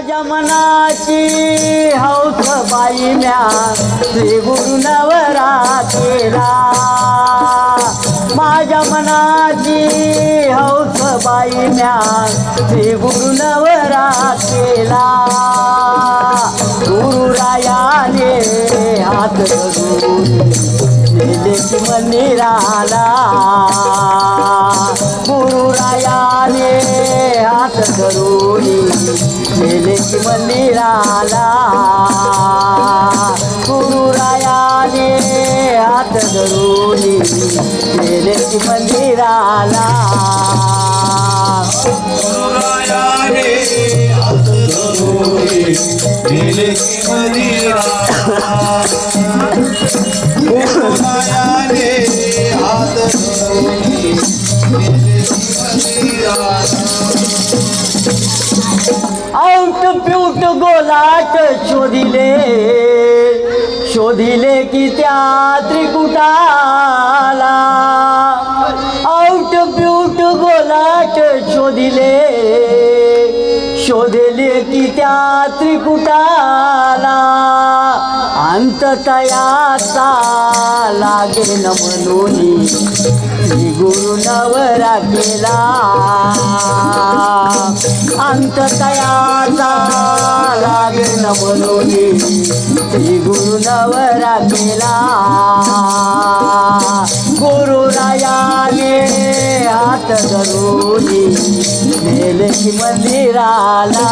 माझ्या मनाची हौस बाई म्या श्री गुरु नवरा केला माझ्या मनाची हौस बाई म्या श्री गुरु नवरा केला गुरुरायाने हात धरून नेले की मंदिराला गुरुरायाने हात धरून नेले की मंदिराला गुरुरायाने हात धरून नेले की मंदिराला गुरुरायाने हात धरून नेले की मंदिराला गुरुरायाने हात धरून नेले की मंदिराला आउट प्यूट गोलाट शोधिले की त्या त्रिकुटाला आउट प्यूट गोलाट शोधिले की त्या त्रिकुटाला अंत तयाचा लागेल म्हणून श्री गुरु नवरा केला अंत तयाचा लागेल म्हणून श्री गुरु नवरा केला गुरुरायाने हात धरून नेले की मंदिराला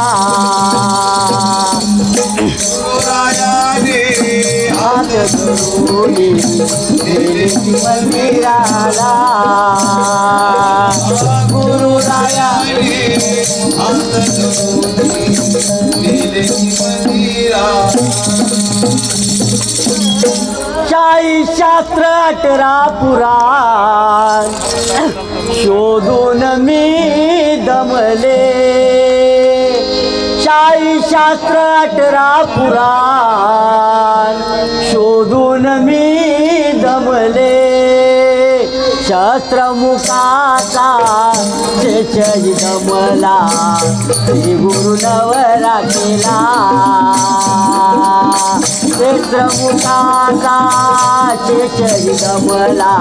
गुरुरायाने हात धरून नेले की मंदिराला गुरुरायाने हात धरून नेले की मंदिराला 40 शास्त्र 18 पुराण शोधून मी दमले 40 शास्त्र 18 पुराण शोधून मी दमले शस्त्रमुखाचा चेचई दमला श्री गुरु नवरा केला शस्त्रमुखाचा चेचई दमला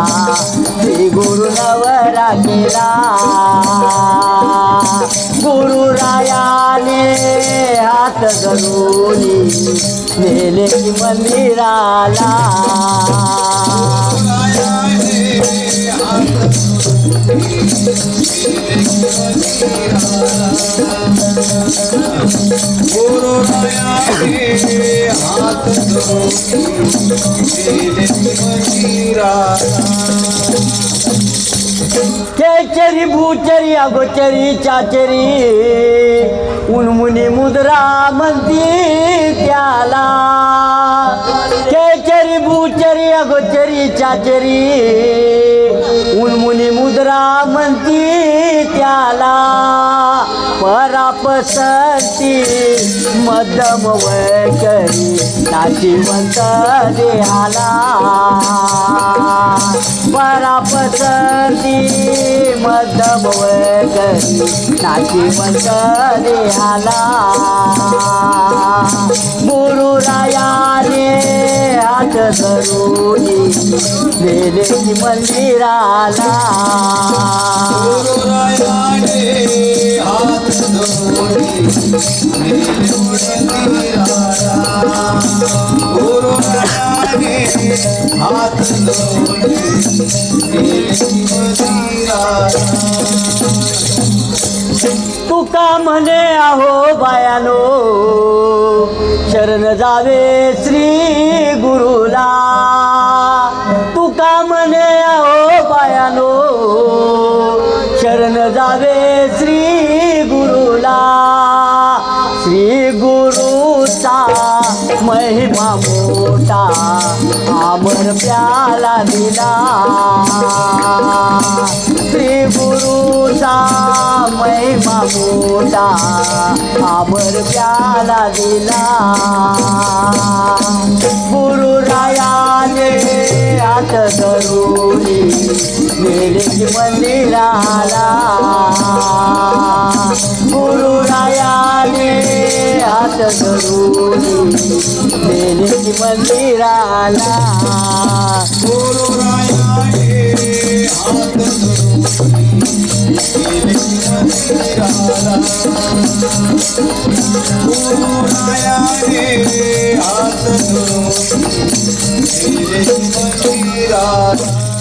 श्री गुरु नवरा केला गुरुरायाने हात धरून नेले की मंदिराला गुरुरायाने हात धरून नेले की मंदिराला केचरी भूचरी अगोचरी चाचरी उन्मुनी मुद्रा म्हणती त्याला केचरी भूचरी अगोचरी चाचरी उन्मुनी मुद्रा म्हणती त्याला परापसंती मध्यम वैकरी नाशिवंत देहाला परापसंती मध्यम वैकरी नाशिवंत देहाला गुरुरायाने हात धरून नेले की मंदिराला गुरुरायाने हात धरून नेले मंदिराला गुरुरायाने हात धरून नेले मंदिराला तुका म्हणे आहो बायानो शरण जावे श्री गुरुला तुका म्हणे आहो बायानो शरण जावे श्री गुरुला श्री गुरुचा महिमा मोठा अमर प्याला दिला श्री गुरुचा महिमा मोठा अमर प्याला दिला गुरुरायाने हात धरून नेले की मंदिराला गुरुरायाने हात धरून गेले की मंदिराला गुरुरायाने हात धरून गेले की मंदिराला गुरुरायाने हात धरून गेले की मंदिराला